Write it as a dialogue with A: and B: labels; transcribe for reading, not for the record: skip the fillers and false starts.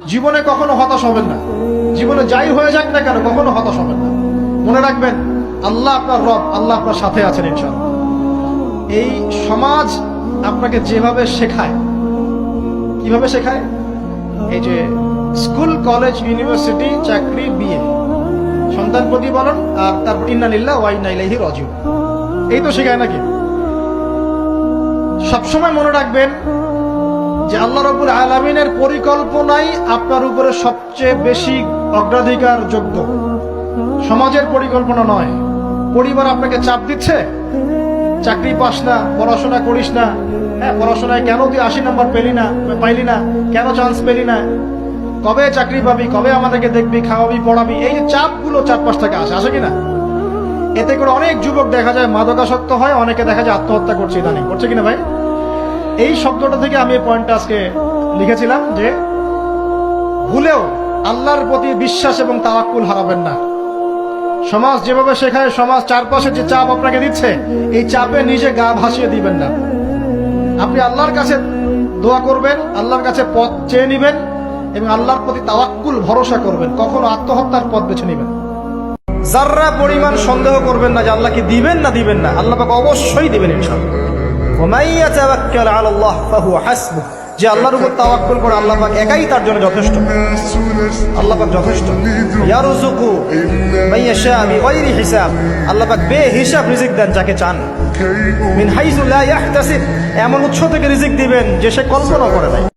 A: জীবনে কখনো হতাশ হবেন না। জীবনে যাই হয়ে যাক না কেন কখনো হতাশ হবেন না। মনে রাখবেন আল্লাহ আপনার রব, আল্লাহ আপনার সাথে আছেন ইনশাআল্লাহ। এই সমাজ আপনাকে যেভাবে শেখায়, কিভাবে শেখায়, এই যে স্কুল, কলেজ, ইউনিভার্সিটি, চাকরি, বিয়ে, সন্তান প্রতিপালন, আর তারপর ইন্না লিল্লাহি ওয়া ইন্না ইলাইহি রাজিউন, এই তো শেখায় নাকি? সবসময় মনে রাখবেন যে আল্লাহ রাব্বুল আলামিনের পরিকল্পনাই আপনার উপরে সবচেয়ে বেশি অগ্রাধিকার যোগ্য, সমাজের পরিকল্পনা নয়। পরিবার আপনাকে চাপ দিচ্ছে, চাকরি পাস না, পড়াশোনা করিস না, হ্যাঁ পড়াশোনায় কেন তুই 80 নম্বর পাইলি না, কেন চান্স পেলি না, কবে চাকরি পাবি, কবে আমাদেরকে দেখবি, খাওয়াবি, পড়াবি, এই যে চাপগুলো চারপাশ থেকে আসে কিনা? এতে করে অনেক যুবক দেখা যায় মাদকাসক্ত হয়, অনেকে দেখা যায় আত্মহত্যা করছে, ইদানিং করছে কিনা ভাই? এই শব্দটা থেকে আমি এই পয়েন্টটা আজকে লিখেছিলাম যে ভুলেও আল্লাহর প্রতি বিশ্বাস এবং তাওয়াক্কুল হারাবেন না। সমাজ যেভাবে শেখায়, সমাজ চারপাশে যে চাপ আপনাকে দিচ্ছে, এই চাপে নিজে গা ভাসিয়ে দিবেন না। আপনি আল্লাহর কাছে দোয়া করবেন, আল্লাহর কাছে পথ চেয়ে নিবেন এবং আল্লাহর প্রতি তাওয়াক্কুল ভরসা করবেন। কখনো আত্মহত্যার পথ বেছে নিবেন। যাররা পরিমাণ সন্দেহ করবেন না যে আল্লাহ কি দিবেন না দিবেন না, আল্লাহ পাক অবশ্যই দিবেন ইনশাআল্লাহ। ওয়া ইয়াতাওয়াক্কাল আলাল্লাহ ফাহুয়া হাসবুহ, যে আল্লাহর উপর তাওয়াক্কুল করে আল্লাহ পাক একাই তার জন্য যথেষ্ট। আল্লাহ পাক যথেষ্ট। ইয়ারযুকু মাইয়াশা বিগাইরি হিসাব, আল্লাহ পাক বেহিসাব রিজিক দেন যাকে চান। মিন হাইসু লা ইয়াহতাসিব, এমন উৎস থেকে রিজিক দিবেন যে সে কল্পনা করে নাই।